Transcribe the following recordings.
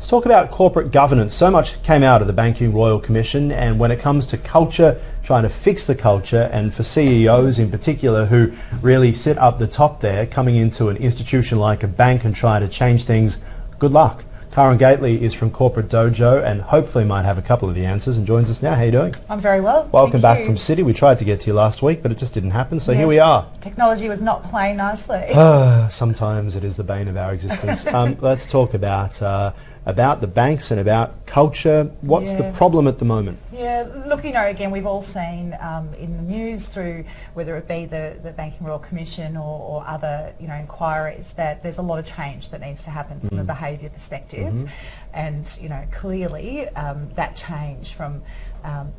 Let's talk about corporate governance. So much came out of the Banking Royal Commission, and when it comes to culture, trying to fix the culture, and for CEOs in particular who really sit up the top there, coming into an institution like a bank and trying to change things, good luck. Karen Gately is from Corporate Dojo and hopefully might have a couple of the answers and joins us now. How are you doing? I'm very well. Welcome back from City. We tried to get to you last week, but it just didn't happen, so here we are. Technology was not playing nicely. Sometimes it is the bane of our existence. Let's talk about the banks and about culture. What's the problem at the moment? Yeah, look, again, we've all seen in the news through whether it be the Banking Royal Commission or other, inquiries, that there's a lot of change that needs to happen from a behaviour perspective. And, clearly that change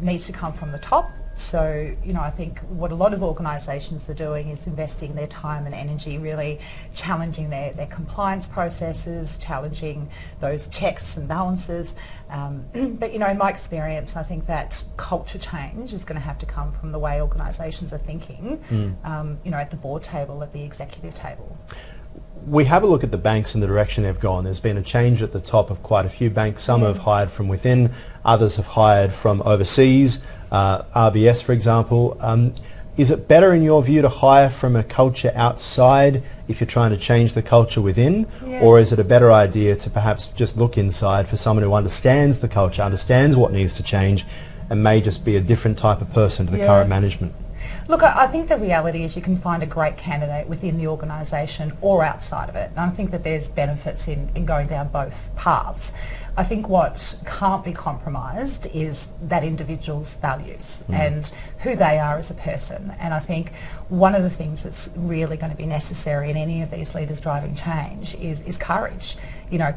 needs to come from the top. So, I think what a lot of organisations are doing is investing their time and energy really challenging their compliance processes, challenging those checks and balances. But, in my experience, I think that culture change is going to have to come from the way organisations are thinking, at the board table, at the executive table. We have a look at the banks and the direction they've gone. There's been a change at the top of quite a few banks. Some have hired from within, others have hired from overseas. RBS, for example. Is it better in your view to hire from a culture outside if you're trying to change the culture within, or is it a better idea to perhaps just look inside for someone who understands the culture, understands what needs to change, and may just be a different type of person to the current management? Look, I think the reality is you can find a great candidate within the organisation or outside of it, and I think that there's benefits in going down both paths. I think what can't be compromised is that individual's values and who they are as a person. And I think one of the things that's really going to be necessary in any of these leaders driving change is courage.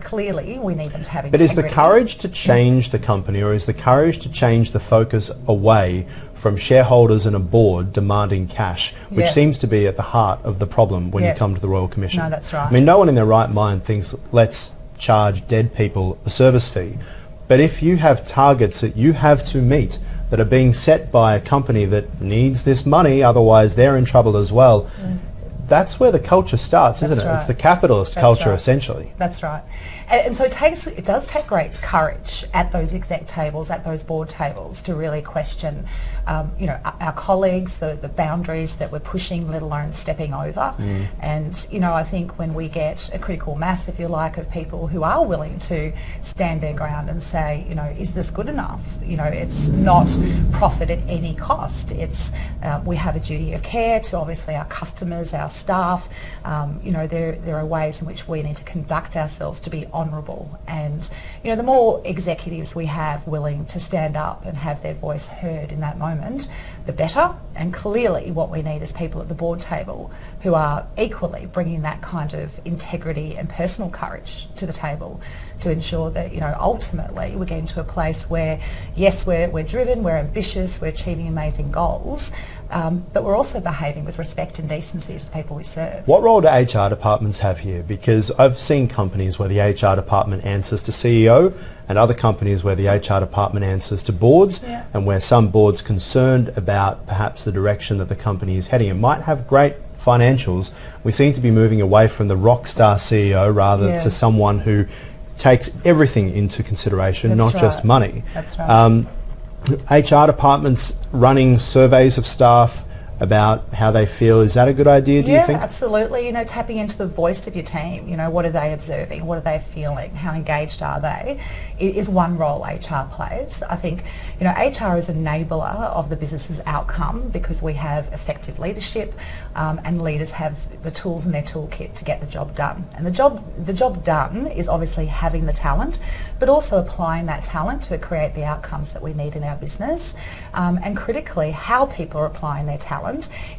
Clearly we need them to have integrity. But is the courage to change the company, or is the courage to change the focus away from shareholders and a board demanding cash, which seems to be at the heart of the problem when you come to the Royal Commission? No, that's right. I mean, no one in their right mind thinks, let's charge dead people a service fee. But if you have targets that you have to meet that are being set by a company that needs this money, otherwise they're in trouble as well, that's where the culture starts, isn't it? It's the capitalist culture, essentially. That's right. And so it does take great courage at those exec tables, at those board tables, to really question, our colleagues, the boundaries that we're pushing, let alone stepping over. And, I think when we get a critical mass, if you like, of people who are willing to stand their ground and say, is this good enough? It's not profit at any cost. It's we have a duty of care to obviously our customers, our staff. There are ways in which we need to conduct ourselves to be honourable, and the more executives we have willing to stand up and have their voice heard in that moment, the better. And clearly what we need is people at the board table who are equally bringing that kind of integrity and personal courage to the table to ensure that ultimately we're getting to a place where yes, we're driven, we're ambitious, we're achieving amazing goals, but we're also behaving with respect and decency to the people we serve. What role do HR departments have here? Because I've seen companies where the HR department answers to CEO, and other companies where the HR department answers to boards, and where some boards concerned about perhaps the direction that the company is heading. It might have great financials. We seem to be moving away from the rock star CEO rather to someone who takes everything into consideration, not just money. That's right. HR departments running surveys of staff about how they feel, is that a good idea, do you think? Yeah, absolutely. Tapping into the voice of your team, what are they observing, what are they feeling, how engaged are they, is one role HR plays. I think, HR is an enabler of the business's outcome because we have effective leadership, and leaders have the tools in their toolkit to get the job done. And the job done is obviously having the talent, but also applying that talent to create the outcomes that we need in our business. And critically, how people are applying their talent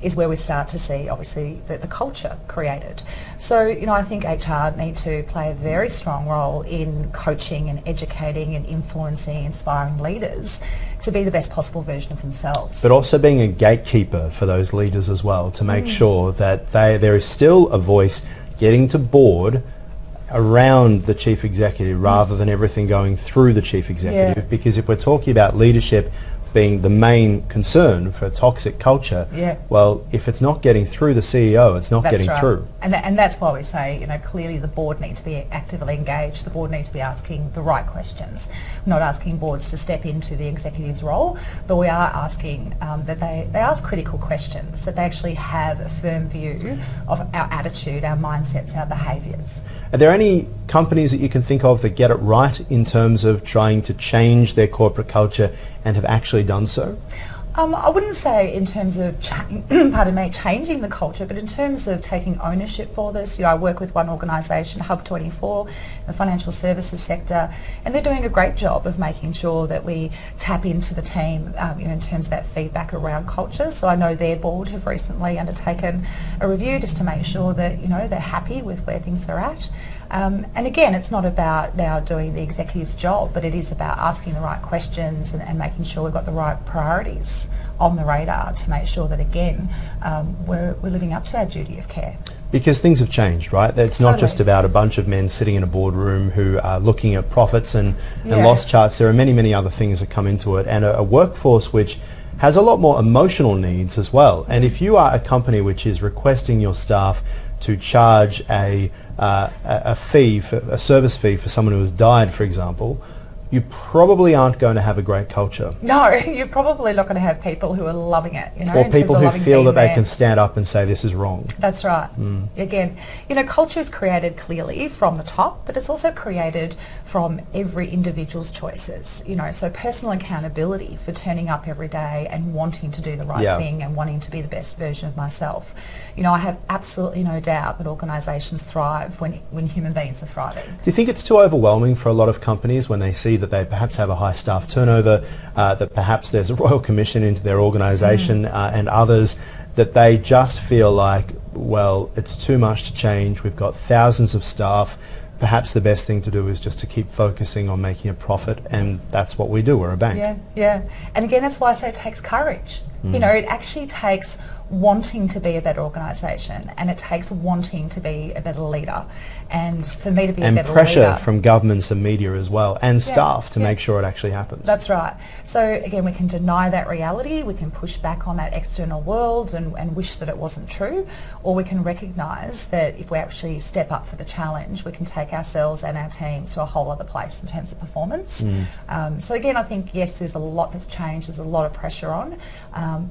is where we start to see, obviously, the culture created. So, I think HR need to play a very strong role in coaching and educating and influencing, inspiring leaders to be the best possible version of themselves. But also being a gatekeeper for those leaders as well, to make sure that there is still a voice getting to board around the chief executive rather than everything going through the chief executive. Because if we're talking about leadership being the main concern for toxic culture. Yeah. Well, if it's not getting through the CEO, it's not getting through. And that's why we say, clearly the board need to be actively engaged. The board need to be asking the right questions. We're not asking boards to step into the executive's role, but we are asking that they ask critical questions, that they actually have a firm view of our attitude, our mindsets, our behaviours. Are there any companies that you can think of that get it right in terms of trying to change their corporate culture and have actually done so? I wouldn't say in terms of changing the culture, but in terms of taking ownership for this. I work with one organisation, Hub24, in the financial services sector, and they're doing a great job of making sure that we tap into the team in terms of that feedback around culture. So I know their board have recently undertaken a review just to make sure that they're happy with where things are at. And again, it's not about now doing the executive's job, but it is about asking the right questions and making sure we've got the right priorities on the radar to make sure that, again, we're living up to our duty of care. Because things have changed, right? It's not just about a bunch of men sitting in a boardroom who are looking at profits and loss charts. There are many, many other things that come into it, and a workforce which has a lot more emotional needs as well. And if you are a company which is requesting your staff to charge a service fee for someone who has died, for example, you probably aren't going to have a great culture. No, you're probably not going to have people who are loving it, or people who feel that they can stand up and say this is wrong. That's right. Again, culture is created clearly from the top, but it's also created from every individual's choices. So personal accountability for turning up every day and wanting to do the right thing and wanting to be the best version of myself. I have absolutely no doubt that organisations thrive when human beings are thriving. Do you think it's too overwhelming for a lot of companies when they see that they perhaps have a high staff turnover, that perhaps there's a royal commission into their organisation and others, that they just feel like, well, it's too much to change, we've got thousands of staff, perhaps the best thing to do is just to keep focusing on making a profit, and that's what we do, we're a bank. Yeah. And again, that's why I say it takes courage. It actually takes wanting to be a better organisation, and it takes wanting to be a better leader. And for me to be a better leader... And pressure from governments and media as well, and staff to make sure it actually happens. That's right. So again, we can deny that reality, we can push back on that external world and wish that it wasn't true, or we can recognise that if we actually step up for the challenge, we can take ourselves and our teams to a whole other place in terms of performance. So again, I think, yes, there's a lot that's changed, there's a lot of pressure on,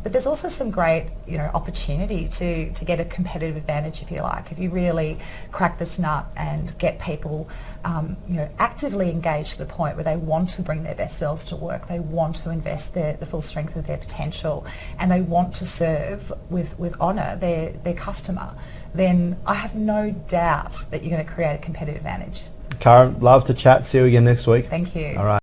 but there's also some great, opportunity to get a competitive advantage, if you like. If you really crack this nut and get people actively engaged to the point where they want to bring their best selves to work, they want to invest the full strength of their potential, and they want to serve with honour their customer, then I have no doubt that you're going to create a competitive advantage. Karen, love to chat. See you again next week. Thank you. All right.